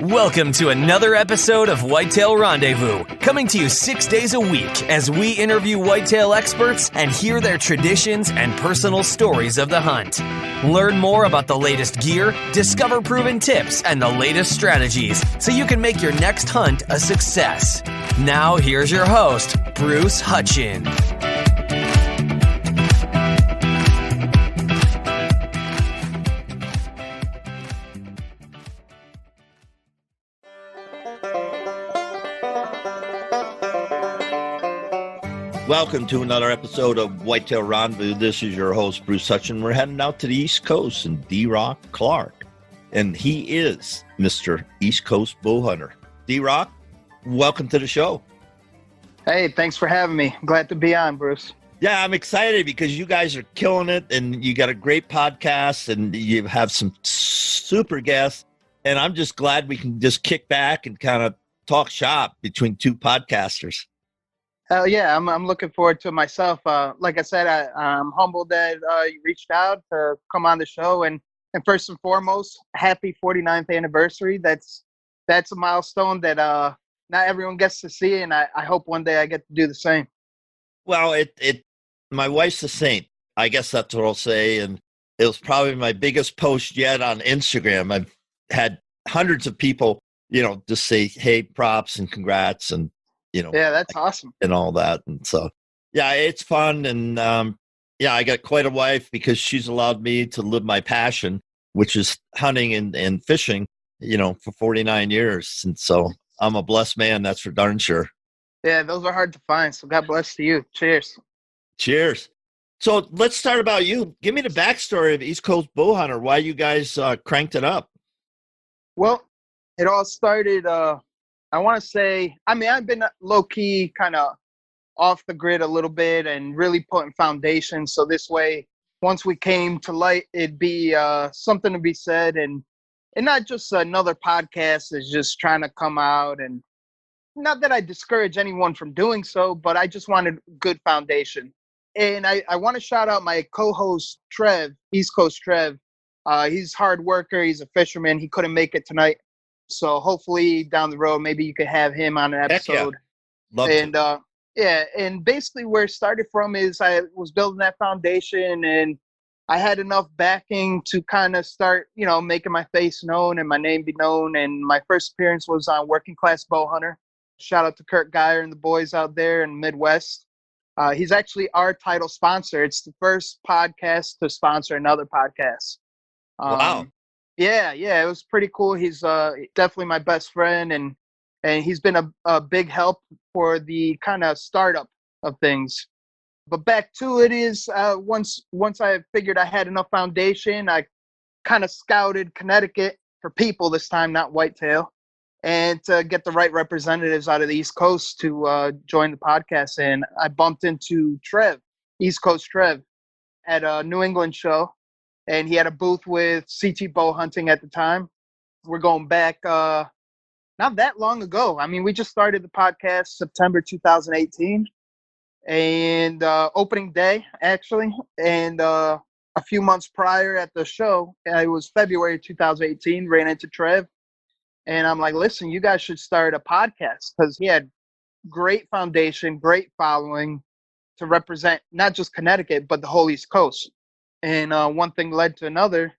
Welcome to another episode of Whitetail Rendezvous, coming to you 6 days a week as we interview whitetail experts and hear their traditions and personal stories of the hunt. Learn more about the latest gear, discover proven tips, and the latest strategies so you can make your next hunt a success. Now here's your host, Bruce Hutchin. Welcome to another episode of Whitetail Rendezvous. This is your host, Bruce Hutchin. We're heading out to the East Coast and DRock Clarke, and he is Mr. East Coast Bowhunter. DRock, welcome to the show. Hey, thanks for having me. Glad to be on, Bruce. Yeah, I'm excited because you guys are killing it, and you got a great podcast, and you have some super guests, and I'm just glad we can just kick back and kind of talk shop between two podcasters. Hell yeah, I'm looking forward to it myself. Like I said, I'm humbled that you reached out to come on the show. And first and foremost, happy 49th anniversary. That's a milestone that not everyone gets to see, and I hope one day I get to do the same. Well, my wife's a saint. I guess that's what I'll say. And it was probably my biggest post yet on Instagram. I've had hundreds of people, just say, hey, props and congrats and, yeah, that's awesome. And all that. And so, yeah, it's fun. And I got quite a wife because she's allowed me to live my passion, which is hunting and fishing, for 49 years. And so I'm a blessed man. That's for darn sure. Yeah, those are hard to find. So God bless to you. Cheers. Cheers. So let's start about you. Give me the backstory of East Coast Bowhunter, why you guys cranked it up. Well, it all started, I want to say, I've been low-key kind of off the grid a little bit and really putting foundation. So this way, once we came to light, it'd be something to be said. And not just another podcast is just trying to come out. And not that I discourage anyone from doing so, but I just wanted good foundation. And I want to shout out my co-host, Trev, East Coast Trev. He's a hard worker. He's a fisherman. He couldn't make it tonight. So hopefully down the road, maybe you could have him on an episode. Love to. And basically where it started from is I was building that foundation and I had enough backing to kind of start, making my face known and my name be known. And my first appearance was on Working Class Bowhunter. Shout out to Kurt Geyer and the boys out there in the Midwest. He's actually our title sponsor. It's the first podcast to sponsor another podcast. Wow. Yeah, it was pretty cool. He's definitely my best friend, and he's been a big help for the kind of startup of things. But back to it is once I figured I had enough foundation, I kind of scouted Connecticut for people this time, not whitetail, and to get the right representatives out of the East Coast to join the podcast. And I bumped into Trev, East Coast Trev, at a New England show. And he had a booth with CT Bowhunting at the time. We're going back not that long ago. We just started the podcast September 2018. And opening day, actually. And a few months prior at the show, it was February 2018, ran into Trev. And I'm like, listen, you guys should start a podcast. Because he had great foundation, great following to represent not just Connecticut, but the whole East Coast. And one thing led to another,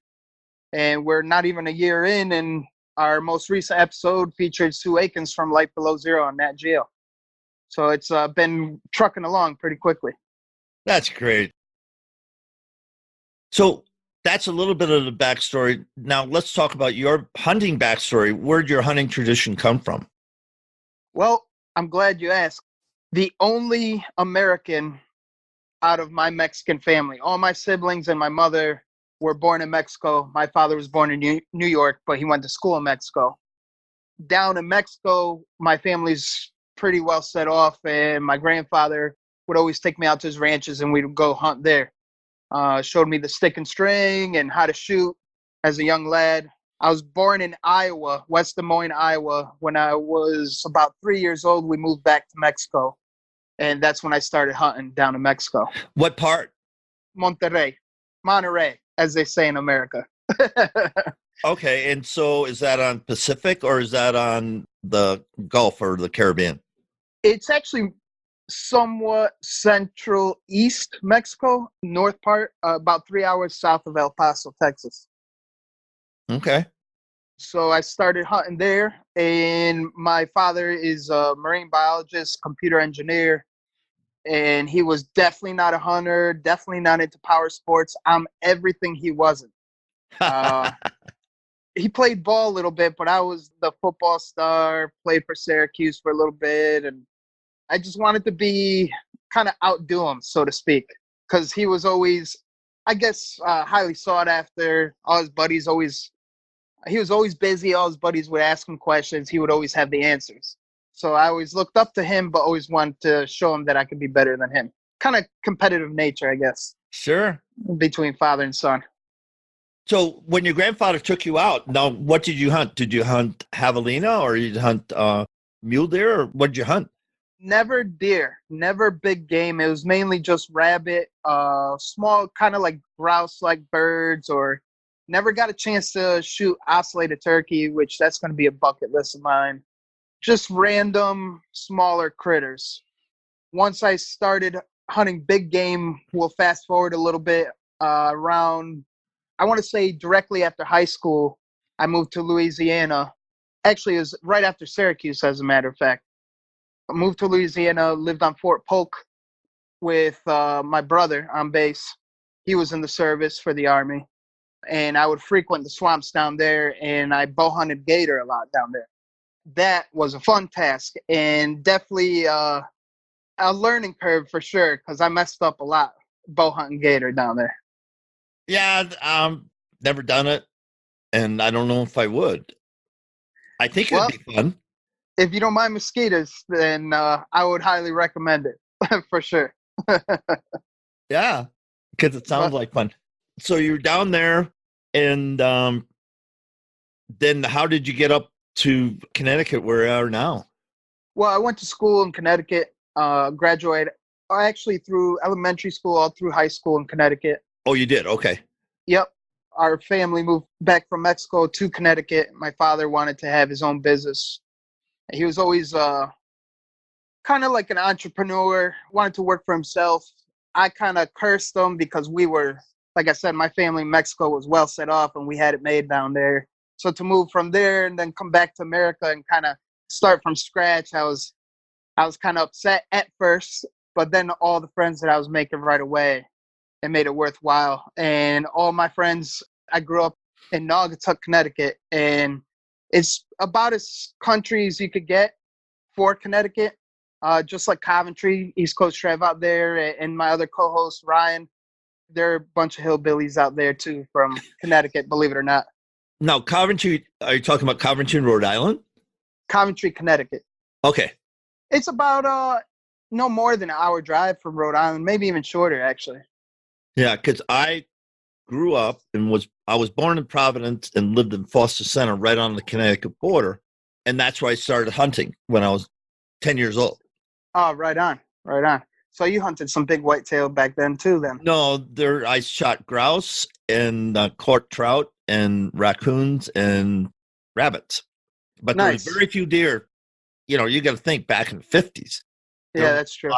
and we're not even a year in, and our most recent episode featured Sue Aikens from Life Below Zero on Nat Geo. So it's been trucking along pretty quickly. That's great. So that's a little bit of the backstory. Now let's talk about your hunting backstory. Where'd your hunting tradition come from? Well, I'm glad you asked. The only American out of my Mexican family. All my siblings and my mother were born in Mexico. My father was born in New York, but he went to school in Mexico. Down in Mexico, my family's pretty well set off, and my grandfather would always take me out to his ranches, and we'd go hunt there. Showed me the stick and string and how to shoot as a young lad. I was born in Iowa, West Des Moines, Iowa. When I was about 3 years old, we moved back to Mexico. And that's when I started hunting down in Mexico. What part? Monterrey, as they say in America. Okay, and so is that on Pacific or is that on the Gulf or the Caribbean? It's actually somewhat central east Mexico, north part, about 3 hours south of El Paso, Texas. Okay. So I started hunting there, and my father is a marine biologist, computer engineer, and he was definitely not a hunter, definitely not into power sports. I'm everything he wasn't. Uh, he played ball a little bit, but I was the football star, played for Syracuse for a little bit, and I just wanted to be kind of outdo him, so to speak, because he was always, I guess, highly sought after. All his buddies always, he was always busy. All his buddies would ask him questions. He would always have the answers. So I always looked up to him, but always wanted to show him that I could be better than him. Kind of competitive nature, I guess, Sure. between father and son. So when your grandfather took you out, now what did you hunt? Did you hunt javelina or you hunt mule deer or what did you hunt? Never deer, never big game. It was mainly just rabbit, small, kind of like grouse-like birds, or never got a chance to shoot ocellated turkey, which that's going to be a bucket list of mine. Just random, smaller critters. Once I started hunting big game, we'll fast forward a little bit, around, I want to say directly after high school, I moved to Louisiana. Actually, it was right after Syracuse, as a matter of fact. I moved to Louisiana, lived on Fort Polk with my brother on base. He was in the service for the Army. And I would frequent the swamps down there, and I bow hunted gator a lot down there. That was a fun task, and definitely a learning curve for sure, because I messed up a lot bow hunting gator down there. Yeah, never done it, and I don't know if I would. I think it'd Well, be fun. if you don't mind mosquitoes, then I would highly recommend it for sure. Yeah, because it sounds But like fun. So you're down there, and then how did you get up to Connecticut where you are now? well, I went to school in Connecticut, graduated actually through elementary school all through high school in Connecticut. Oh, you did? Okay. Yep. Our family moved back from Mexico to Connecticut. My father wanted to have his own business. He was always kind of like an entrepreneur, wanted to work for himself. I kind of cursed him because we were, like I said, my family in Mexico was well set off and we had it made down there. So to move from there and then come back to America and kind of start from scratch, I was kind of upset at first, but then all the friends that I was making right away, it made it worthwhile. And all my friends, I grew up in Naugatuck, Connecticut, and it's about as country as you could get for Connecticut. Just like Coventry, East Coast Trev out there, and my other co-host Ryan, they're a bunch of hillbillies out there too from Connecticut, believe it or not. Now, Coventry, are you talking about Coventry in Rhode Island? Coventry, Connecticut. Okay. It's about no more than an hour drive from Rhode Island, maybe even shorter actually. Yeah, because I grew up and I was born in Providence and lived in Foster Center right on the Connecticut border. And that's where I started hunting when I was 10 years old. Oh, right on, right on. So you hunted some big whitetail back then too, then? No, I shot grouse and caught trout and raccoons and rabbits. But Nice. there was very few deer. You know, you got to think back in the 50s. Yeah, that's true.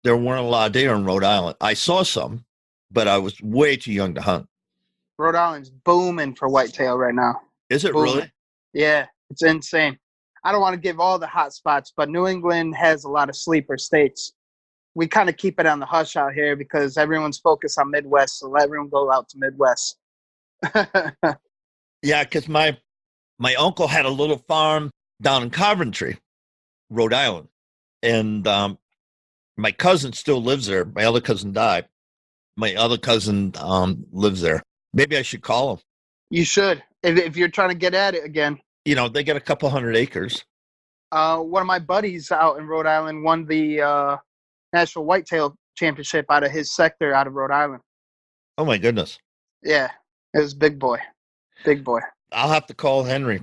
There weren't a lot of deer in Rhode Island. I saw some, but I was way too young to hunt. Rhode Island's booming for whitetail right now. Is it Booming. really? Yeah, it's insane. I don't want to give all the hot spots, but New England has a lot of sleeper states. We kind of keep it on the hush out here because everyone's focused on Midwest, so let everyone go out to Midwest. Yeah, because my uncle had a little farm down in Coventry, Rhode Island, and my cousin still lives there. My other cousin died. My other cousin lives there. Maybe I should call him. You should, if you're trying to get at it again. You know, they got a couple 100 acres. One of my buddies out in Rhode Island won the National Whitetail Championship out of his sector out of Rhode Island. Oh, my goodness. Yeah, it was big boy. Big boy. I'll have to call Henry.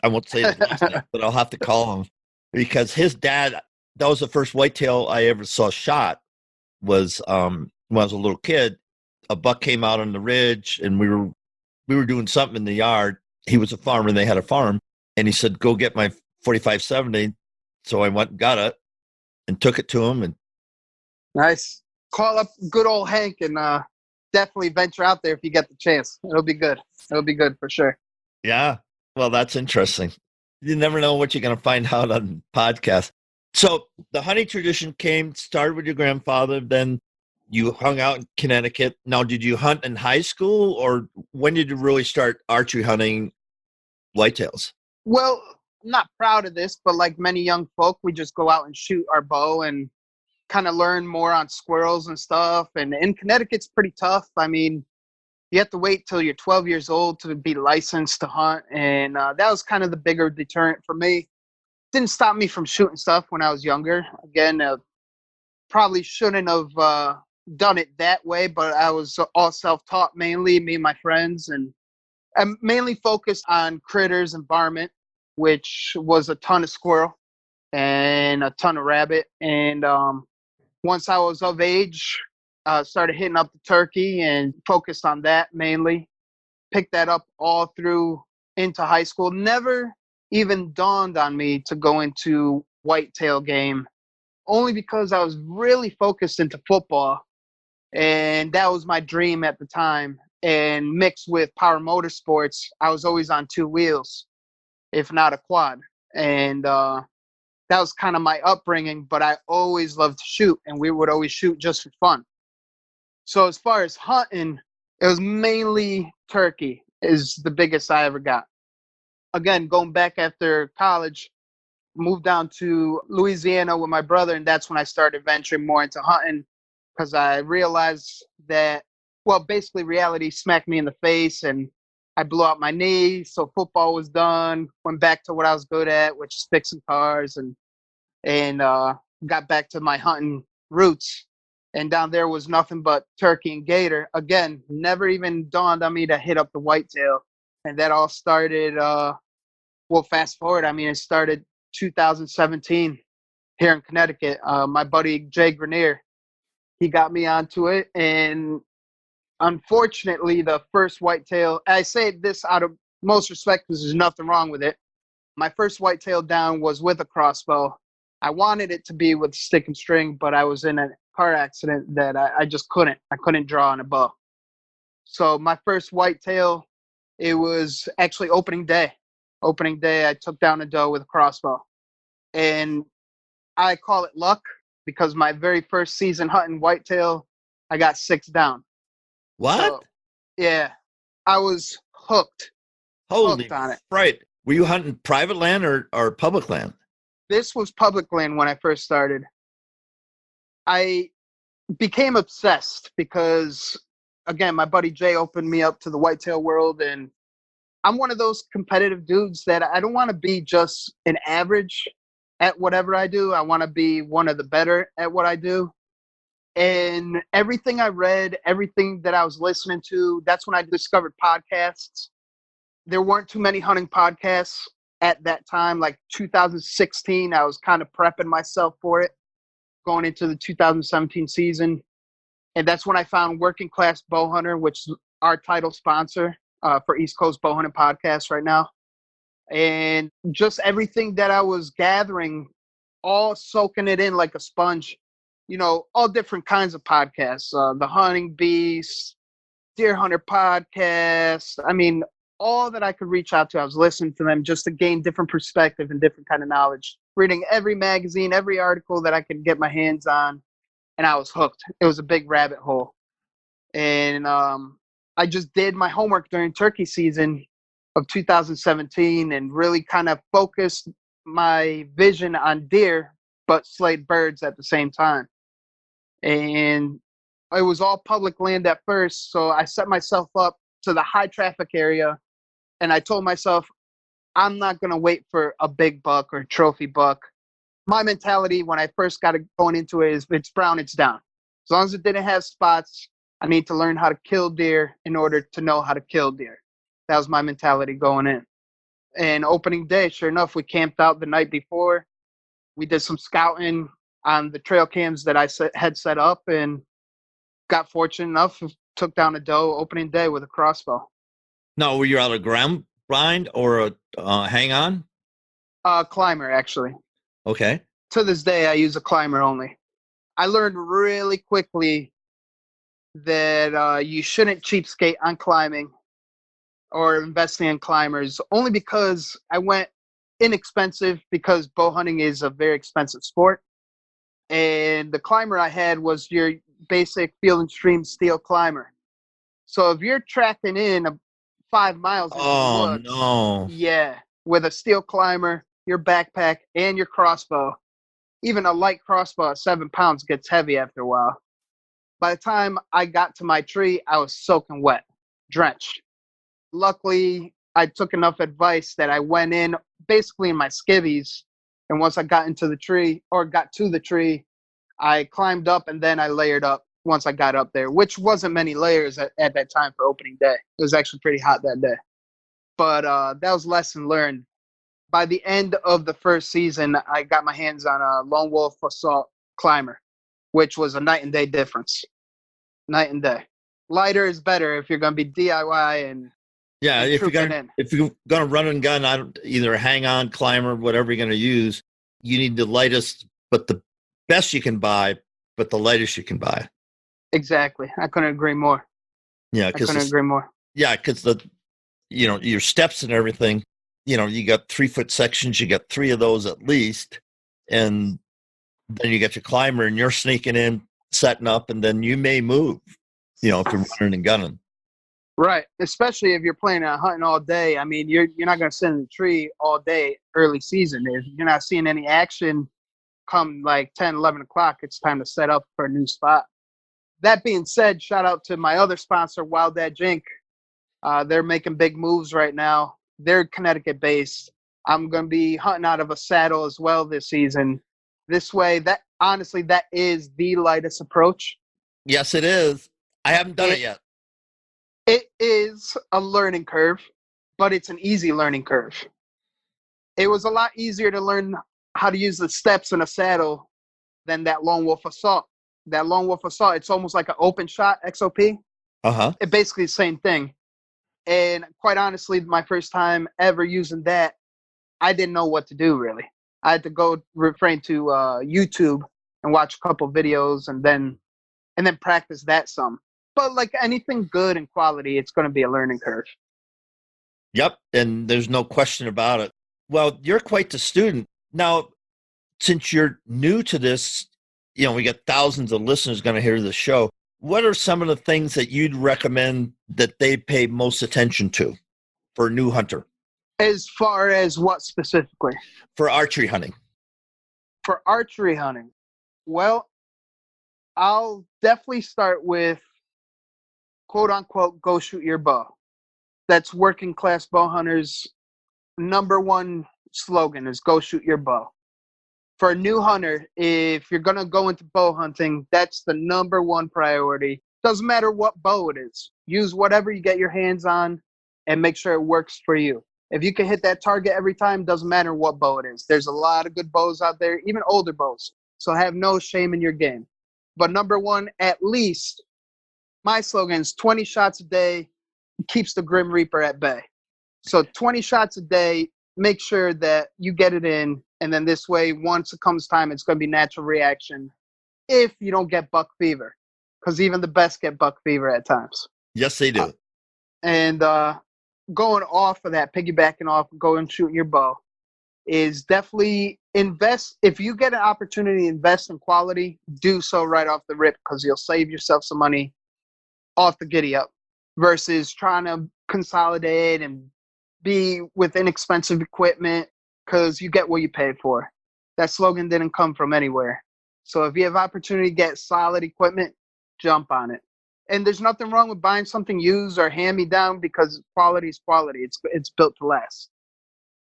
I won't say his last name, but I'll have to call him because his dad, that was the first whitetail I ever saw shot, was when I was a little kid. A buck came out on the ridge and we were doing something in the yard. he was a farmer and they had a farm. And he said, go get my 4570. So I went and got it and took it to him. And Nice. Call up good old Hank and definitely venture out there if you get the chance. It'll be good. It'll be good for sure. yeah, well, that's interesting. You never know what you're going to find out on podcasts. So the hunting tradition started with your grandfather, then you hung out in Connecticut. Now, did you hunt in high school, or when did you really start archery hunting whitetails? Well, I'm not proud of this, but like many young folk, we just go out and shoot our bow and kind of learn more on squirrels and stuff. And in Connecticut, it's pretty tough. I mean, you have to wait till you're 12 years old to be licensed to hunt. And that was kind of the bigger deterrent for me. Didn't stop me from shooting stuff when I was younger. Again, probably shouldn't have done it that way, but I was all self-taught mainly, me and my friends. And I'm mainly focused on critters and varmint, which was a ton of squirrel and a ton of rabbit. And once I was of age, started hitting up the turkey and focused on that mainly. Picked that up all through into high school. Never even dawned on me to go into whitetail game, only because I was really focused into football. And that was my dream at the time. And mixed with power motorsports, I was always on two wheels, if not a quad. And that was kind of my upbringing, but I always loved to shoot, and we would always shoot just for fun. So as far as hunting, it was mainly turkey is the biggest I ever got. Again, going back after college, moved down to Louisiana with my brother, and that's when I started venturing more into hunting because I realized that, well, basically reality smacked me in the face and I blew out my knee. So football was done, went back to what I was good at, which is fixing cars, and got back to my hunting roots. And down there was nothing but turkey and gator. Again, never even dawned on me to hit up the whitetail. And that all started, well, fast forward. I mean, it started 2017 here in Connecticut. My buddy Jay Grenier, he got me onto it. And unfortunately, the first whitetail, I say this out of most respect because there's nothing wrong with it. My first whitetail down was with a crossbow. I wanted it to be with stick and string, but I was in a car accident that I just couldn't. I couldn't draw on a bow. So my first whitetail, it was actually opening day. Opening day, I took down a doe with a crossbow. And I call it luck because my very first season hunting whitetail, I got 6 down. What? So, yeah, I was hooked. Holy Hooked on it. Right. Were you hunting private land or public land? This was public land when I first started. I became obsessed because, again, my buddy Jay opened me up to the whitetail world, and I'm one of those competitive dudes that I don't want to be just an average at whatever I do. I want to be one of the better at what I do. And everything I read, everything that I was listening to, that's when I discovered podcasts. There weren't too many hunting podcasts at that time, like 2016. I was kind of prepping myself for it, going into the 2017 season. And that's when I found Working Class Bowhunter, which is our title sponsor for East Coast Bowhunting podcast right now. And just everything that I was gathering, all soaking it in like a sponge, you know, all different kinds of podcasts, the Hunting Beast, Deer Hunter podcast. I mean, all that I could reach out to, I was listening to them just to gain different perspective and different kind of knowledge. Reading every magazine, every article that I could get my hands on, and I was hooked. It was a big rabbit hole. And I just did my homework during turkey season of 2017 and really kind of focused my vision on deer, but slayed birds at the same time. And it was all public land at first, so I set myself up to the high traffic area, and I told myself, I'm not going to wait for a big buck or trophy buck. My mentality when I first got going into it is, if it's brown, it's down. As long as it didn't have spots, I need to learn how to kill deer in order to know how to kill deer. That was my mentality going in. And opening day, sure enough, we camped out the night before. We did some scouting on the trail cams that I had set up and got fortunate enough, took down a doe opening day with a crossbow. No, were you out of ground blind or a hang on? Climber, actually. Okay. To this day, I use a climber only. I learned really quickly that you shouldn't cheapskate on climbing or investing in climbers, only because I went inexpensive because bow hunting is a very expensive sport. And the climber I had was your basic Field and Stream steel climber. So if you're tracking in 5 miles into the Oh woods, no. yeah, with a steel climber, your backpack, and your crossbow, even a light crossbow at 7 pounds gets heavy after a while. By the time I got to my tree, I was soaking wet, drenched. Luckily, I took enough advice that I went in basically in my skivvies. And once I got into the tree or got to the tree, I climbed up and then I layered up once I got up there, which wasn't many layers at that time for opening day. It was actually pretty hot that day. But that was lesson learned. By the end of the first season, I got my hands on a Lone Wolf Assault climber, which was a night and day difference. Night and day. Lighter is better if you're going to be DIY and Yeah, and troop it in. if you're gonna run and gun, either hang on, climber, whatever you're gonna use, you need the lightest, but the best you can buy, but the lightest you can buy. Exactly. I couldn't agree more. Yeah, I couldn't agree more. Yeah, because your steps and everything, you got 3-foot sections, you got 3 of those at least, and then you got your climber, and you're sneaking in, setting up, and then you may move. If you're running and gunning. Right, especially if you're planning on hunting all day. I mean, you're not going to sit in the tree all day early season. If you're not seeing any action come like 10, 11 o'clock, it's time to set up for a new spot. That being said, shout out to my other sponsor, Wild Dad Jink. They're making big moves right now. They're Connecticut-based. I'm going to be hunting out of a saddle as well this season. This way, that is the lightest approach. Yes, it is. I haven't done it yet. It is a learning curve, but it's an easy learning curve. It was a lot easier to learn how to use the steps in a saddle than that Lone Wolf Assault. That Lone Wolf Assault, it's almost like an open shot XOP. Uh-huh. It's basically the same thing. And quite honestly, my first time ever using that, I didn't know what to do, really. I had to go refrain to YouTube and watch a couple videos and then practice that some. But like anything good and quality, it's going to be a learning curve. Yep, and there's no question about it. Well, you're quite the student. Now, since you're new to this, we got thousands of listeners going to hear the show. What are some of the things that you'd recommend that they pay most attention to for a new hunter? As far as what specifically? For archery hunting. For archery hunting, well, I'll definitely start with quote unquote, go shoot your bow. That's working class bow hunters' number one slogan is go shoot your bow. For a new hunter, if you're going to go into bow hunting, that's the number one priority. Doesn't matter what bow it is. Use whatever you get your hands on and make sure it works for you. If you can hit that target every time, doesn't matter what bow it is. There's a lot of good bows out there, even older bows. So have no shame in your game. But number one, at least, my slogan is 20 shots a day keeps the Grim Reaper at bay. So 20 shots a day, make sure that you get it in. And then this way, once it comes time, it's going to be natural reaction if you don't get buck fever. Because even the best get buck fever at times. Yes, they do. And going off of that, piggybacking off, going shooting your bow, is definitely invest. If you get an opportunity to invest in quality, do so right off the rip because you'll save yourself some money off the giddy up versus trying to consolidate and be with inexpensive equipment because you get what you pay for. That slogan didn't come from anywhere. So if you have opportunity to get solid equipment, jump on it. And there's nothing wrong with buying something used or hand-me-down because quality is quality. It's built to last.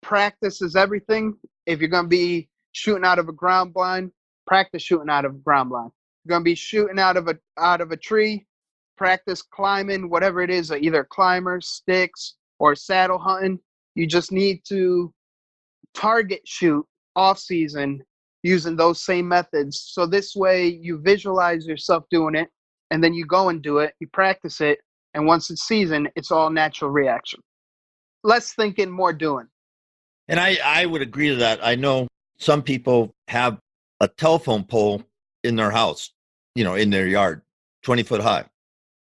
Practice is everything. If you're going to be shooting out of a ground blind, practice shooting out of a ground blind. You're going to be shooting out of a tree, practice climbing, whatever it is, either climbers, sticks, or saddle hunting. You just need to target shoot off season using those same methods. So this way you visualize yourself doing it and then you go and do it, you practice it, and once it's season, it's all natural reaction. less thinking, more doing. And I would agree to that. I know some people have a telephone pole in their house, in their yard, 20 foot high.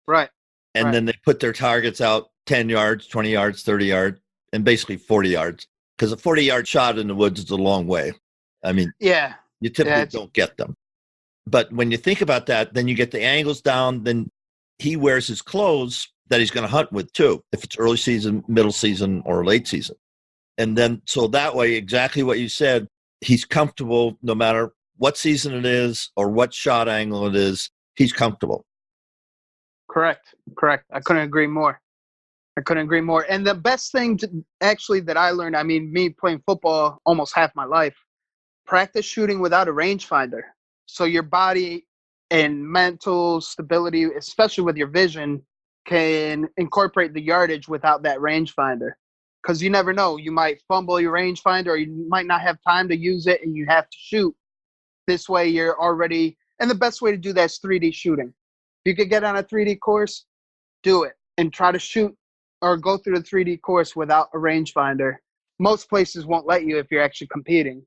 Right. And then they put their targets out 10 yards, 20 yards, 30 yards, and basically 40 yards. Because a 40-yard shot in the woods is a long way. I mean, yeah, you typically don't get them. But when you think about that, then you get the angles down, then he wears his clothes that he's going to hunt with too, if it's early season, middle season, or late season. And then, so that way, exactly what you said, he's comfortable no matter what season it is or what shot angle it is, he's comfortable. Correct. I couldn't agree more. And the best thing that I learned, I mean, me playing football almost half my life, practice shooting without a rangefinder. So your body and mental stability, especially with your vision, can incorporate the yardage without that rangefinder. Because you never know. You might fumble your rangefinder, or you might not have time to use it and you have to shoot. This way you're already, and the best way to do that is 3D shooting. If you could get on a 3D course, do it and try to shoot or go through the 3D course without a rangefinder. Most places won't let you if you're actually competing.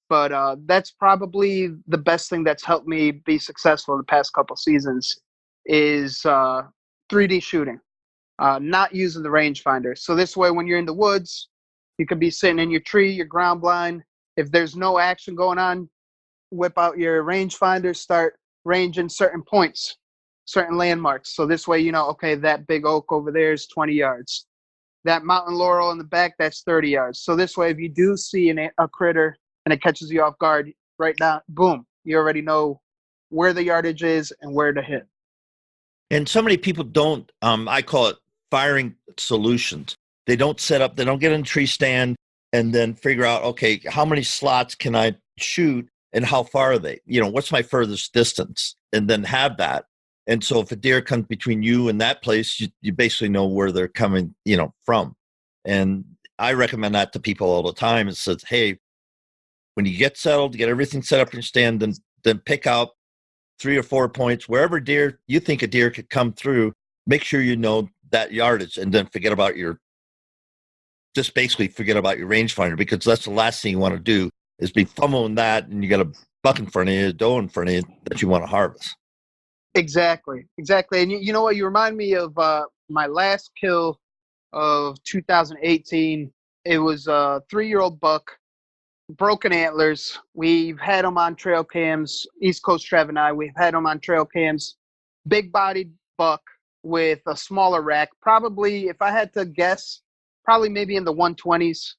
But that's probably the best thing that's helped me be successful the past couple seasons is 3D shooting, not using the rangefinder. So this way, when you're in the woods, you could be sitting in your tree, your ground blind. If there's no action going on, whip out your rangefinder, start ranging certain points, certain landmarks. So this way, okay, that big oak over there is 20 yards. That mountain laurel in the back, that's 30 yards. So this way, if you do see a critter and it catches you off guard, right now, boom, you already know where the yardage is and where to hit. And so many people don't, I call it firing solutions. They don't set up, they don't get in a tree stand and then figure out, okay, how many slots can I shoot and how far are they? What's my furthest distance? And then have that. And so if a deer comes between you and that place, you basically know where they're coming, from. And I recommend that to people all the time. It says, hey, when you get settled, get everything set up in your stand, then pick out 3 or 4 points, wherever you think a deer could come through, make sure you know that yardage, and then forget about your rangefinder, because that's the last thing you want to do is be fumbling that, and you got a buck in front of you, a doe in front of you that you want to harvest. Exactly. And you know what? You remind me of my last kill of 2018. It was a 3-year-old buck, broken antlers. We've had him on trail cams, East Coast Trev and I. We've had him on trail cams. Big-bodied buck with a smaller rack. Probably, if I had to guess, probably maybe in the 120s,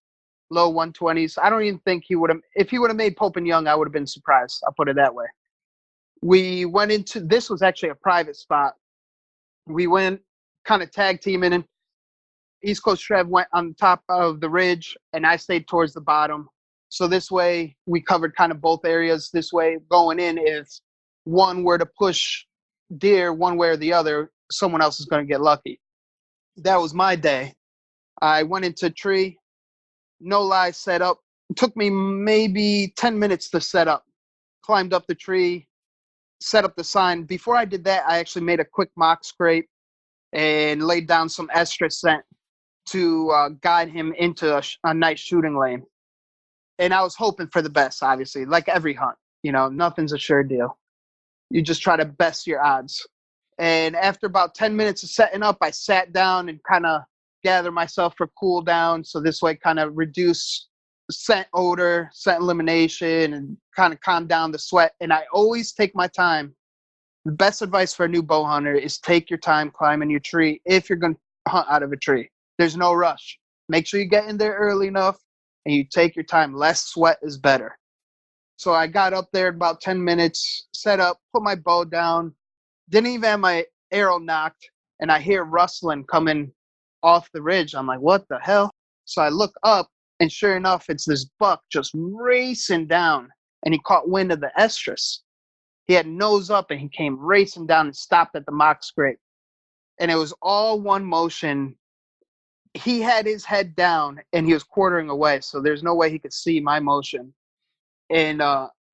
low 120s. I don't even think he would have. If he would have made Pope and Young, I would have been surprised. I'll put it that way. We went into, this was actually a private spot. We went kind of tag teaming, and East Coast Trev went on top of the ridge, and I stayed towards the bottom. So this way, we covered kind of both areas. This way, going in, if one were to push deer one way or the other, someone else is going to get lucky. That was my day. I went into a tree, no lie, set up. It took me maybe 10 minutes to set up. Climbed up the tree, set up the sign. Before I did that, I actually made a quick mock scrape and laid down some estrus scent to guide him into a nice shooting lane. And I was hoping for the best, obviously, like every hunt. Nothing's a sure deal. You just try to best your odds. And after about 10 minutes of setting up, I sat down and kind of gathered myself for cool down. So this way kind of reduce scent odor, scent elimination, and kind of calm down the sweat. And I always take my time. The best advice for a new bow hunter is take your time climbing your tree if you're going to hunt out of a tree. There's no rush. Make sure you get in there early enough and you take your time. Less sweat is better. So I got up there in about 10 minutes, set up, put my bow down, didn't even have my arrow knocked, and I hear rustling coming off the ridge. I'm like, what the hell? So I look up, and sure enough, it's this buck just racing down, and he caught wind of the estrus. He had nose up, and he came racing down and stopped at the mock scrape. And it was all one motion. He had his head down, and he was quartering away, so there's no way he could see my motion. And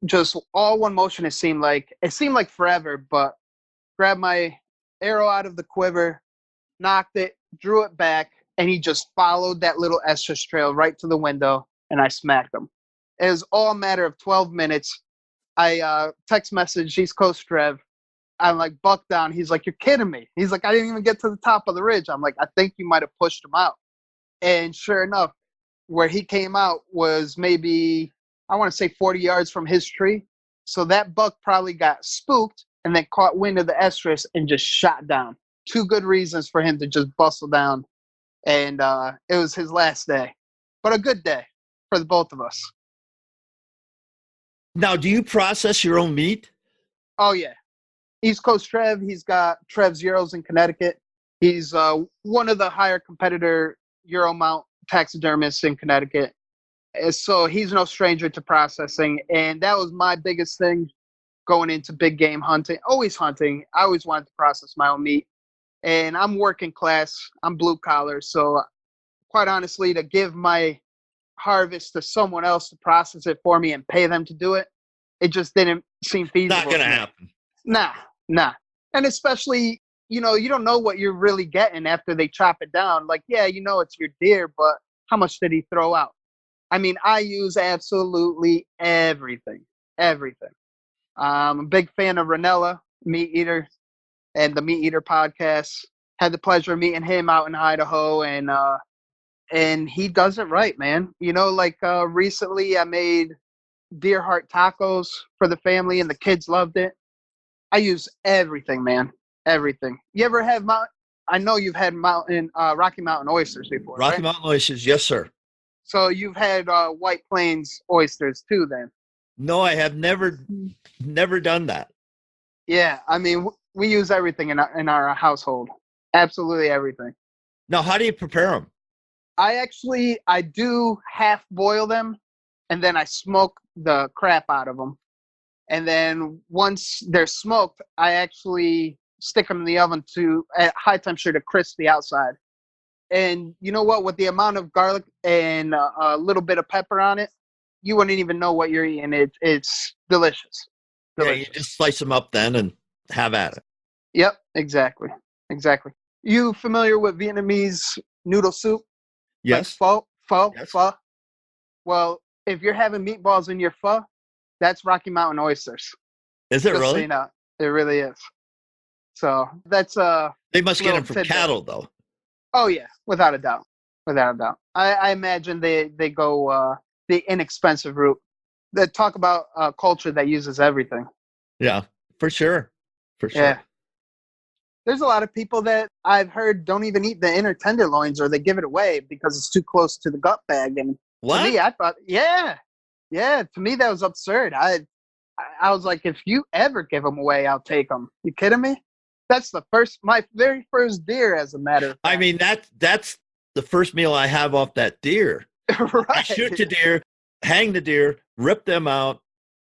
just all one motion, it seemed like forever, but grabbed my arrow out of the quiver, knocked it, drew it back, and he just followed that little estrus trail right to the window, and I smacked him. It was all a matter of 12 minutes. I text message East Coast Rev. I'm like, buck down. He's like, you're kidding me. He's like, I didn't even get to the top of the ridge. I'm like, I think you might have pushed him out. And sure enough, where he came out was maybe, I want to say 40 yards from his tree. So that buck probably got spooked and then caught wind of the estrus and just shot down. Two good reasons for him to just bustle down. And it was his last day. But a good day for the both of us. Now, do you process your own meat? Oh, yeah. East Coast Trev, he's got Trev Zeros in Connecticut. He's one of the higher competitor Euromount taxidermists in Connecticut. And so he's no stranger to processing. And that was my biggest thing going into big game hunting. Always hunting. I always wanted to process my own meat. And I'm working class. I'm blue collar. So quite honestly, to give my harvest to someone else to process it for me and pay them to do it, it just didn't seem feasible. Not going to happen. Nah. And especially, you don't know what you're really getting after they chop it down. Like, yeah, it's your deer, but how much did he throw out? I mean, I use absolutely everything. I'm a big fan of Ranella, Meat Eater, and the Meat Eater podcast. Had the pleasure of meeting him out in Idaho, and he does it right, man. Recently I made deer heart tacos for the family, and the kids loved it. I use everything, man. Everything. You ever have I know you've had Rocky Mountain oysters before, Rocky right? Mountain oysters, yes, sir. So you've had White Plains oysters too, then? No, I have never done that. Yeah, I mean, we use everything in our household. Absolutely everything. Now, how do you prepare them? I do half boil them, and then I smoke the crap out of them. And then once they're smoked, I actually stick them in the oven at high temperature to crisp the outside. And you know what? With the amount of garlic and a little bit of pepper on it, you wouldn't even know what you're eating. It's delicious. Yeah, you just slice them up then and have at it. Yep, exactly. You familiar with Vietnamese noodle soup? Yes. Like pho, Yes. pho. Well, if you're having meatballs in your pho, that's Rocky Mountain oysters. Is it Just really? So you know, it really is. So that's They must get them little from tidbit. cattle, though. Oh yeah, without a doubt. I imagine they go the inexpensive route. They talk about a culture that uses everything. Yeah, for sure. Yeah. There's a lot of people that I've heard don't even eat the inner tenderloins, or they give it away because it's too close to the gut bag. And What? to me, I thought, yeah. To me, that was absurd. I was like, if you ever give them away, I'll take them. You kidding me? That's my very first deer, as a matter of fact. I mean, that's the first meal I have off that deer. Right. I shoot the deer, hang the deer, rip them out,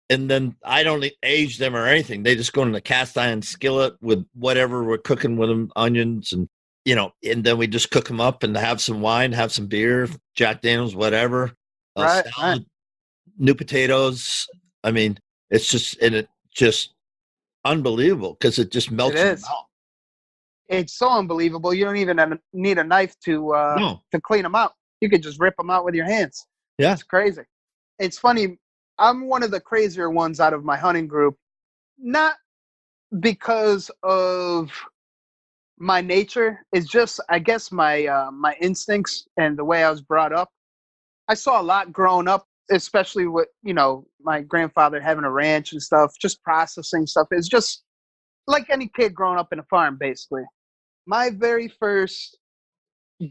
and then I don't age them or anything. They just go in the cast iron skillet with whatever we're cooking with them, onions, and and then we just cook them up and have some wine, have some beer, Jack Daniels, whatever. Right. New potatoes. I mean, it's just unbelievable because it just melts in your mouth. It's so unbelievable. You don't even need a knife to clean them out. You could just rip them out with your hands. Yeah. It's crazy. It's funny. I'm one of the crazier ones out of my hunting group, not because of my nature. It's just, I guess, my instincts and the way I was brought up. I saw a lot growing up, especially with, my grandfather having a ranch and stuff, just processing stuff. It's just like any kid growing up in a farm, basically. My very first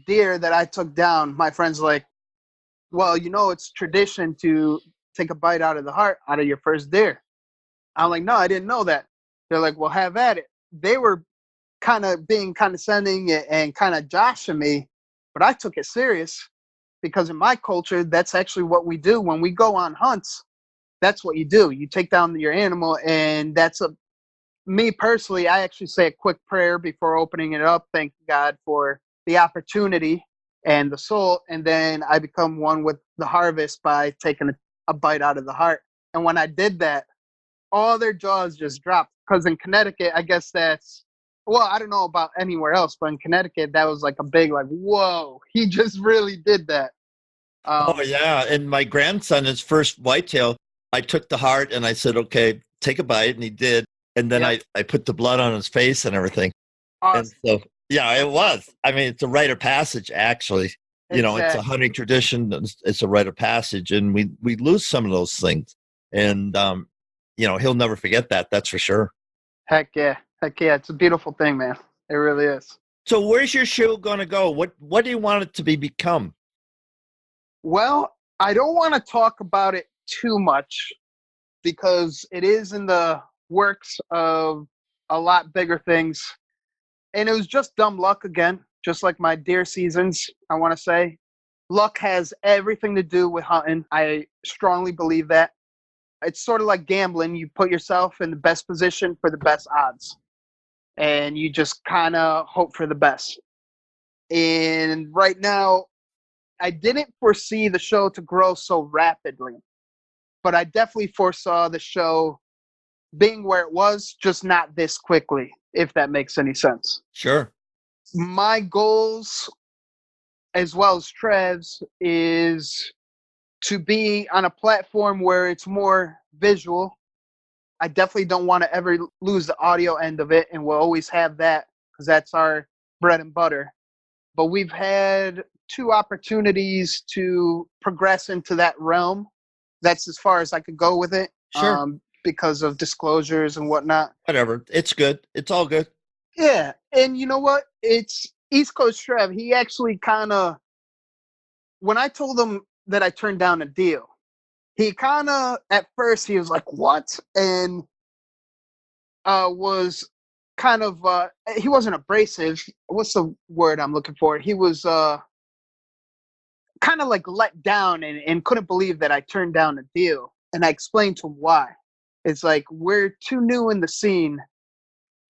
deer that I took down, my friend's like, well, it's tradition to take a bite out of the heart out of your first deer. I'm like, no, I didn't know that. They're like, well, have at it. They were kind of being condescending and kind of joshing me, but I took it serious because in my culture, that's actually what we do. When we go on hunts, that's what you do. You take down your animal, and me personally, I actually say a quick prayer before opening it up. Thank God for the opportunity and the soul. And then I become one with the harvest by taking a bite out of the heart. And when I did that, all their jaws just dropped. Because in Connecticut, I guess that's Well, I don't know about anywhere else, but in Connecticut, that was like a big, like, whoa, he just really did that. Oh yeah, and my grandson, his first whitetail, I took the heart and I said, "Okay, take a bite," and he did. And then Yep. I put the blood on his face and everything. And Awesome. so, yeah, it was. I mean, it's a rite of passage, actually. You know, it's a Exactly. hunting tradition. It's a rite of passage, and we lose some of those things. And you know, he'll never forget that. That's for sure. Heck yeah. Heck yeah. It's a beautiful thing, man. It really is. So, where's your show going to go? What do you want it to become? Well, I don't want to talk about it too much because it is in the works of a lot bigger things. And it was just dumb luck again, just like my deer seasons, I want to say. Luck has everything to do with hunting. I strongly believe that. It's sort of like gambling. You put yourself in the best position for the best odds, and you just kind of hope for the best. And right now, I didn't foresee the show to grow so rapidly, but I definitely foresaw the show being where it was, just not this quickly, if that makes any sense. Sure. My goals, as well as Trev's, is to be on a platform where it's more visual. I definitely don't want to ever lose the audio end of it, and we'll always have that because that's our bread and butter. But we've had 2 opportunities to progress into that realm. That's as far as I could go with it, Sure. because of disclosures and whatnot. Whatever. It's good. It's all good. Yeah, and you know what? It's East Coast Trev. He actually kind of, when I told him that I turned down a deal, he kind of, at first, he was like, what? And was kind of, he wasn't abrasive. What's the word I'm looking for? He was kind of like let down and couldn't believe that I turned down a deal. And I explained to him why. It's like, we're too new in the scene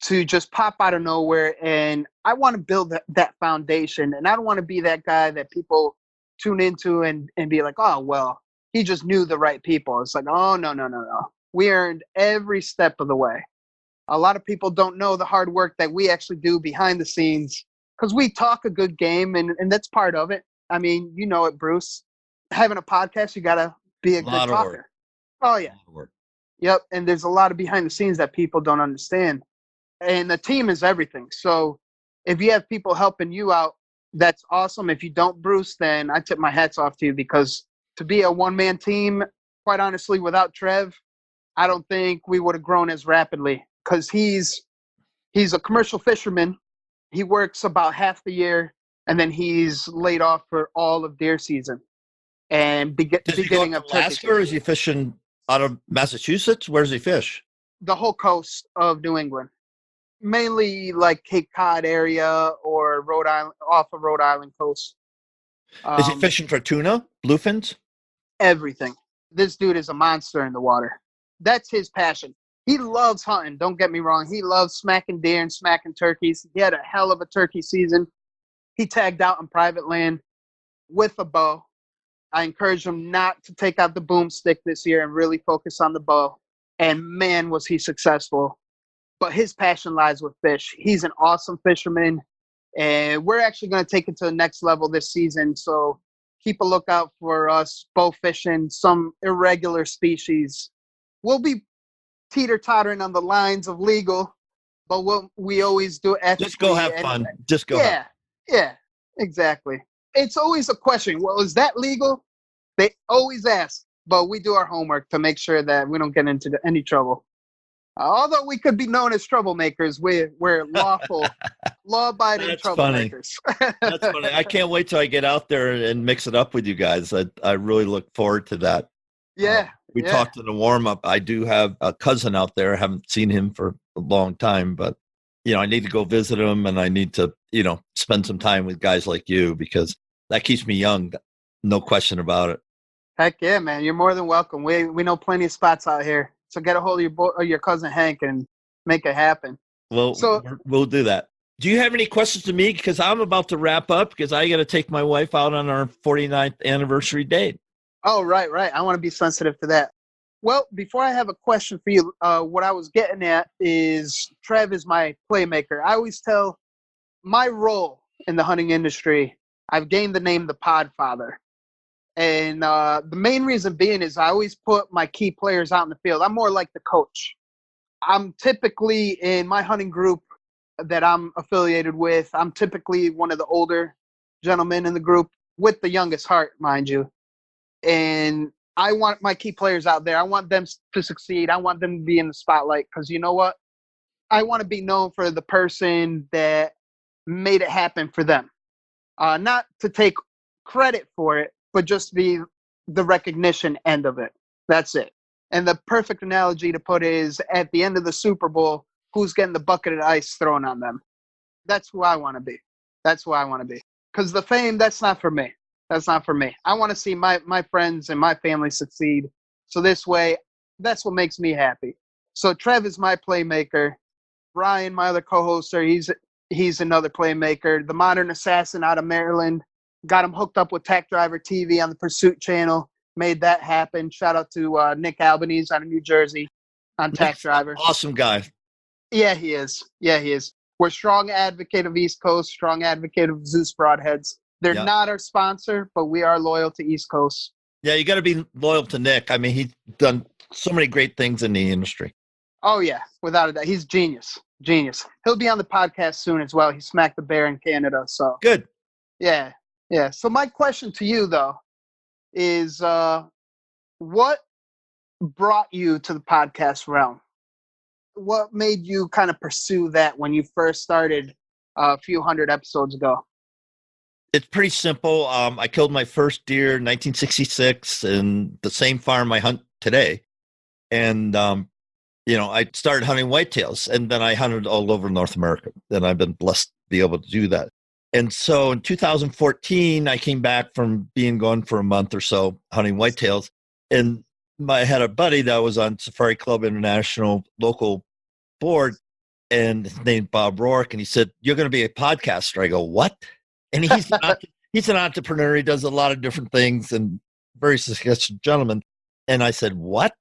to just pop out of nowhere. And I want to build that foundation. And I don't want to be that guy that people tune into and be like, oh, well, he just knew the right people. It's like, oh, no. We earned every step of the way. A lot of people don't know the hard work that we actually do behind the scenes because we talk a good game, and that's part of it. I mean, you know it, Bruce. Having a podcast, you got to be a good talker. Work. Oh, yeah. Yep. And there's a lot of behind the scenes that people don't understand. And the team is everything. So if you have people helping you out, that's awesome. If you don't, Bruce, then I tip my hats off to you, because to be a one-man team, quite honestly, without Trev, I don't think we would have grown as rapidly, because he's a commercial fisherman. He works about half the year, and then he's laid off for all of deer season and beginning of Alaska, or is he fishing out of Massachusetts? Where does he fish? The whole coast of New England. Mainly like Cape Cod area or Rhode Island, off of Rhode Island coast. Is he fishing for tuna, bluefins? Everything. This dude is a monster in the water. That's his passion. He loves hunting. Don't get me wrong. He loves smacking deer and smacking turkeys. He had a hell of a turkey season. He tagged out on private land with a bow. I encouraged him not to take out the boomstick this year and really focus on the bow. And man, was he successful. But his passion lies with fish. He's an awesome fisherman, and we're actually going to take it to the next level this season. So keep a lookout for us bow fishing some irregular species. We'll be teeter-tottering on the lines of legal, but we always do ethically. Just go have fun. Just go. Yeah, exactly. It's always a question. Well, is that legal? They always ask, but we do our homework to make sure that we don't get into any trouble. Although we could be known as troublemakers, we're lawful, law-abiding troublemakers. That's funny. I can't wait till I get out there and mix it up with you guys. I really look forward to that. Yeah. We talked in the warm-up. I do have a cousin out there. I haven't seen him for a long time, but, you know, I need to go visit him, and I need to, you know, spend some time with guys like you, because that keeps me young. No question about it. Heck yeah, man. You're more than welcome. We know plenty of spots out here. So get a hold of your cousin Hank and make it happen. Well, we'll do that. Do you have any questions to me? Because I'm about to wrap up, because I got to take my wife out on our 49th anniversary date. Oh, right. I want to be sensitive to that. Well, before I have a question for you, what I was getting at is Trev is my playmaker. I always tell my role in the hunting industry, I've gained the name the Podfather. And the main reason being is I always put my key players out in the field. I'm more like the coach. I'm typically in my hunting group that I'm affiliated with. I'm typically one of the older gentlemen in the group with the youngest heart, mind you. And I want my key players out there. I want them to succeed. I want them to be in the spotlight because you know what? I want to be known for the person that made it happen for them. Not to take credit for it, but just be the recognition end of it. That's it. And the perfect analogy to put is at the end of the Super Bowl, who's getting the bucket of ice thrown on them? That's who I want to be. That's who I want to be. Because the fame, that's not for me. That's not for me. I want to see my friends and my family succeed. So this way, that's what makes me happy. So Trev is my playmaker. Ryan, my other co-hoster, he's another playmaker. The Modern Assassin out of Maryland. Got him hooked up with Tech Driver TV on the Pursuit channel. Made that happen. Shout out to Nick Albanese out of New Jersey on Tech Driver. Awesome guy. Yeah, he is. Yeah, he is. We're strong advocate of East Coast, strong advocate of Zeus Broadheads. They're not our sponsor, but we are loyal to East Coast. Yeah, you got to be loyal to Nick. I mean, he's done so many great things in the industry. Oh, yeah, without a doubt. He's genius. Genius. He'll be on the podcast soon as well. He smacked the bear in Canada. So good. Yeah. Yeah. So my question to you, though, is what brought you to the podcast realm? What made you kind of pursue that when you first started a few hundred episodes ago? It's pretty simple. I killed my first deer in 1966 in the same farm I hunt today. And, I started hunting whitetails, and then I hunted all over North America. And I've been blessed to be able to do that. And so in 2014, I came back from being gone for a month or so hunting whitetails. And I had a buddy that was on Safari Club International local board, and his name's Bob Rourke. And he said, "You're going to be a podcaster." I go, "What?" And he's an entrepreneur. He does a lot of different things and very successful gentleman. And I said, "What?"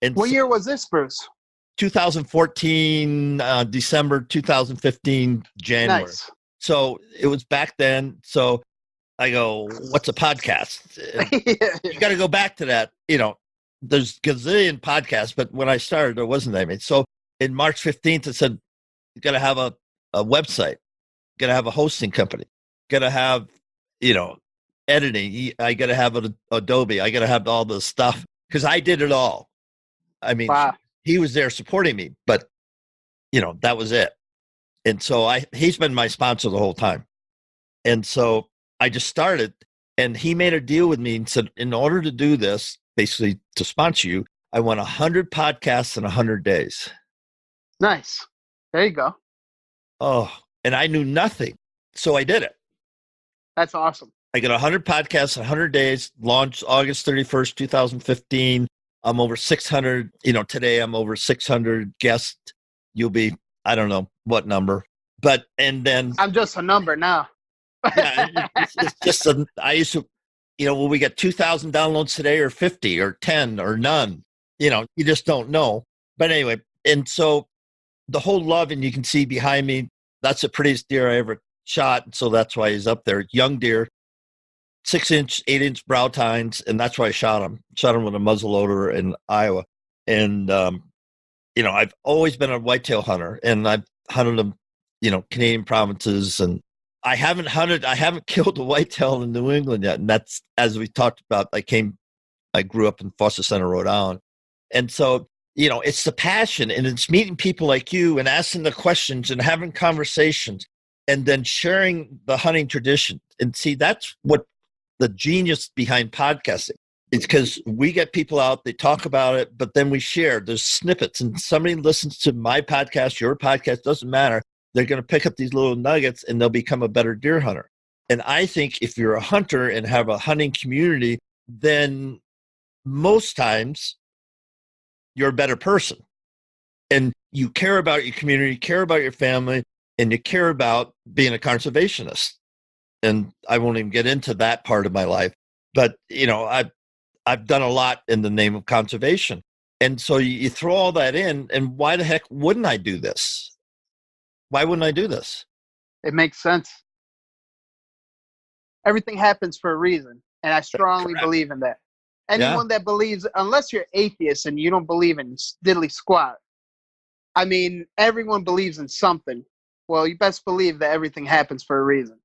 And what year was this, Bruce? 2014, December, 2015, January. Nice. So it was back then. So I go, "What's a podcast?" You got to go back to that. There's gazillion podcasts, but when I started, there wasn't that many. So in March 15th, it said, you got to have a website, got to have a hosting company, got to have, editing. I got to have an Adobe. I got to have all this stuff because I did it all. I mean, wow. He was there supporting me, but that was it. And so he's been my sponsor the whole time. And so I just started, and he made a deal with me and said, in order to do this, basically to sponsor you, I want 100 podcasts in 100 days. Nice. There you go. Oh, and I knew nothing. So I did it. That's awesome. I got 100 podcasts in 100 days, launched August 31st, 2015. I'm over 600. Today I'm over 600 guests. You'll be, I don't know what number, and then I'm just a number now. Yeah, it's just, I used to, will we get 2,000 downloads today or 50 or 10 or none? You just don't know. But anyway, and so the whole love, and you can see behind me, that's the prettiest deer I ever shot. So that's why he's up there. Young deer, 6-inch, 8-inch brow tines. And that's why I shot him. Shot him with a muzzleloader in Iowa. And, I've always been a whitetail hunter, and I've hunted them, Canadian provinces, and I haven't killed a whitetail in New England yet. And that's, as we talked about, I grew up in Foster Center, Rhode Island. And so, it's the passion, and it's meeting people like you and asking the questions and having conversations and then sharing the hunting tradition. And see, that's what the genius behind podcasting is, because we get people out, they talk about it, but then we share. There's snippets, and somebody listens to my podcast, your podcast, doesn't matter. They're going to pick up these little nuggets, and they'll become a better deer hunter. And I think if you're a hunter and have a hunting community, then most times you're a better person. And you care about your community, care about your family, and you care about being a conservationist. And I won't even get into that part of my life. But, I've done a lot in the name of conservation. And so you throw all that in, and why the heck wouldn't I do this? Why wouldn't I do this? It makes sense. Everything happens for a reason, and I strongly believe in that. Anyone that believes, unless you're atheist and you don't believe in diddly squat, I mean, everyone believes in something. Well, you best believe that everything happens for a reason.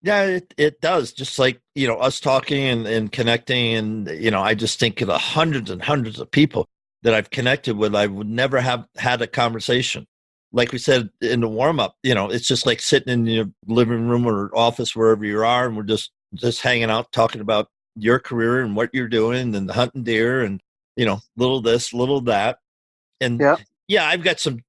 Yeah, it does. Just like, us talking and connecting. And, I just think of the hundreds and hundreds of people that I've connected with. I would never have had a conversation. Like we said in the warm up, it's just like sitting in your living room or office, wherever you are. And we're just hanging out, talking about your career and what you're doing and hunting deer and, little this, little that. And I've got some,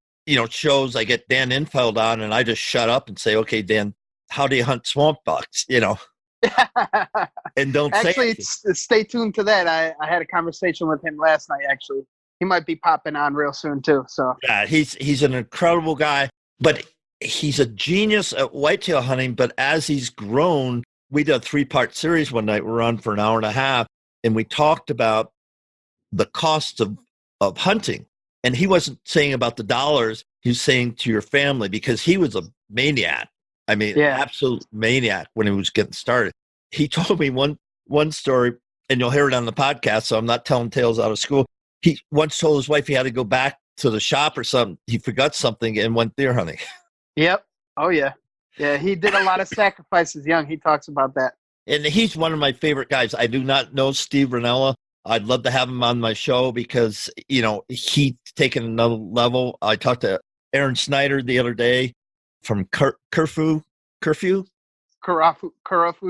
shows. I get Dan Infeld on and I just shut up and say, okay, Dan, how do you hunt swamp bucks, and don't actually, say stay tuned to that. I had a conversation with him last night, actually. He might be popping on real soon too. So yeah, he's an incredible guy, but he's a genius at whitetail hunting. But as he's grown, we did a 3-part series one night. We're on for an hour and a half, and we talked about the cost of hunting. And he wasn't saying about the dollars. He was saying to your family, because he was a maniac. I mean, absolute maniac when he was getting started. He told me one story, and you'll hear it on the podcast, so I'm not telling tales out of school. He once told his wife he had to go back to the shop or something. He forgot something and went deer hunting. Yep. Oh, yeah. Yeah, he did a lot of sacrifices young. He talks about that. And he's one of my favorite guys. I do not know Steve Ranella. I'd love to have him on my show because, he's taken another level. I talked to Aaron Snyder the other day from Karafu,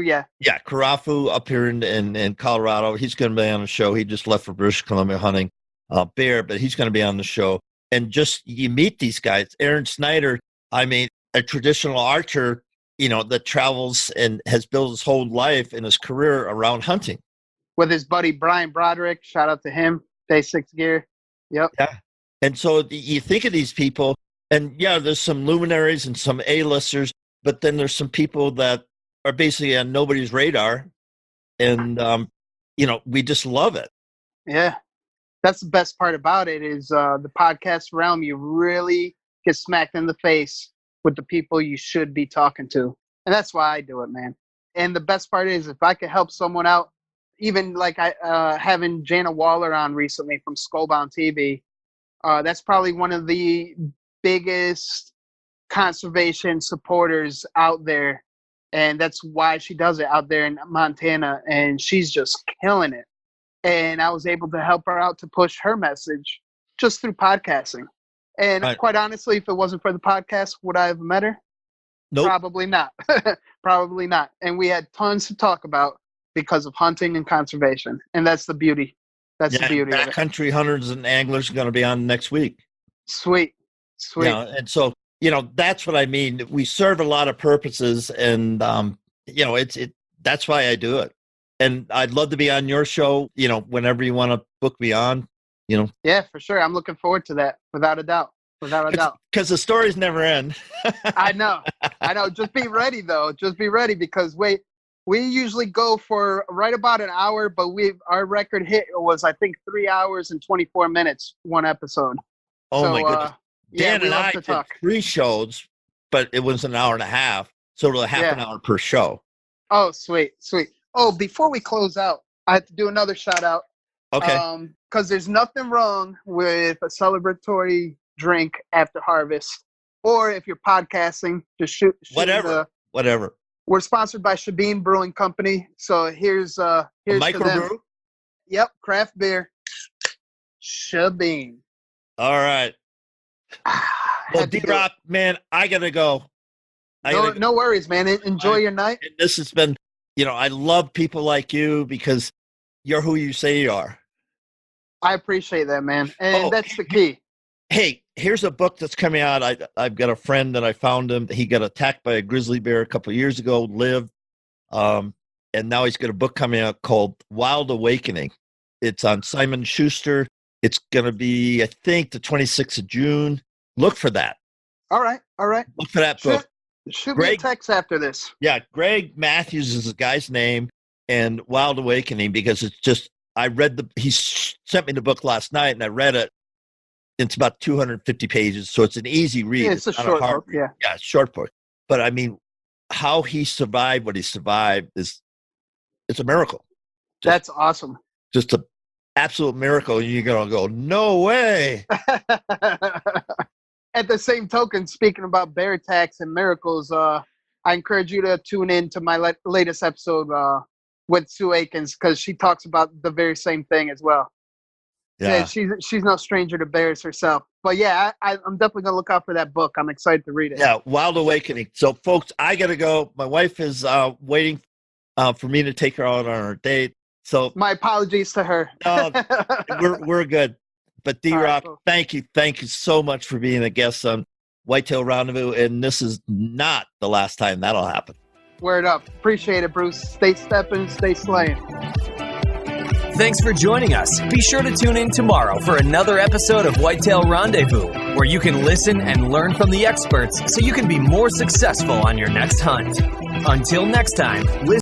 yeah. Yeah, Karafu up here in Colorado. He's going to be on the show. He just left for British Columbia hunting bear, but he's going to be on the show. And just you meet these guys. Aaron Snyder, I mean, a traditional archer, that travels and has built his whole life and his career around hunting. With his buddy Brian Broderick, shout out to him, Day 6 Gear. Yep. Yeah. And so you think of these people, and there's some luminaries and some A-listers, but then there's some people that are basically on nobody's radar. And, we just love it. Yeah. That's the best part about it is the podcast realm. You really get smacked in the face with the people you should be talking to. And that's why I do it, man. And the best part is if I could help someone out, even like having Jana Waller on recently from Skullbound TV, that's probably one of the biggest conservation supporters out there. And that's why she does it out there in Montana. And she's just killing it. And I was able to help her out to push her message just through podcasting. And quite honestly, if it wasn't for the podcast, would I have met her? Nope. Probably not. Probably not. And we had tons to talk about because of hunting and conservation. And that's the beauty. That's the beauty of it. Backcountry hunters and anglers are going to be on next week. Sweet. And so, that's what I mean. We serve a lot of purposes, and, that's why I do it. And I'd love to be on your show, whenever you want to book me on, Yeah, for sure. I'm looking forward to that, without a doubt. Because the stories never end. I know. Just be ready, though. Just be ready because we usually go for right about an hour, but our record hit was, I think, 3 hours and 24 minutes, one episode. Oh, my goodness. Dan and I did 3 shows, but it was an hour and a half. So it was half an hour per show. Oh, sweet. Oh, before we close out, I have to do another shout out. Okay. Because there's nothing wrong with a celebratory drink after harvest, or if you're podcasting, just shoot whatever. We're sponsored by Shabin Brewing Company, so here's a microbrew. Yep, craft beer. Shabin. All right. Well, DRock, man, I gotta go. No worries, man. Enjoy your night. And this has been, I love people like you because you're who you say you are. I appreciate that, man. And that's the key. Hey, here's a book that's coming out. I've got a friend that I found him. He got attacked by a grizzly bear a couple of years ago, lived. And now he's got a book coming out called Wild Awakening. It's on Simon Schuster. It's going to be, I think, the 26th of June. Look for that. All right. Look for that book. Shoot me a text after this. Yeah, Greg Matthews is the guy's name, and Wild Awakening, because it's just, I read sent me the book last night, and I read it. It's about 250 pages, so it's an easy read. Yeah, it's a not short hard book, read. yeah. Yeah, short book. But I mean, how he survived what he survived it's a miracle. That's awesome. Just an absolute miracle. And you're going to go, no way. At the same token, speaking about bear attacks and miracles, I encourage you to tune in to my latest episode with Sue Akins, because she talks about the very same thing as well. Yeah. She's no stranger to bears herself. But yeah, I'm definitely going to look out for that book. I'm excited to read it. Yeah, Wild Awakening. So, folks, I got to go. My wife is waiting for me to take her out on our date. So my apologies to her. we're good. But DRock, right, cool. Thank you so much for being a guest on Whitetail Rendezvous. And this is not the last time that'll happen. Word up. Appreciate it, Bruce. Stay stepping, stay slaying. Thanks for joining us. Be sure to tune in tomorrow for another episode of Whitetail Rendezvous, where you can listen and learn from the experts so you can be more successful on your next hunt. Until next time, listen.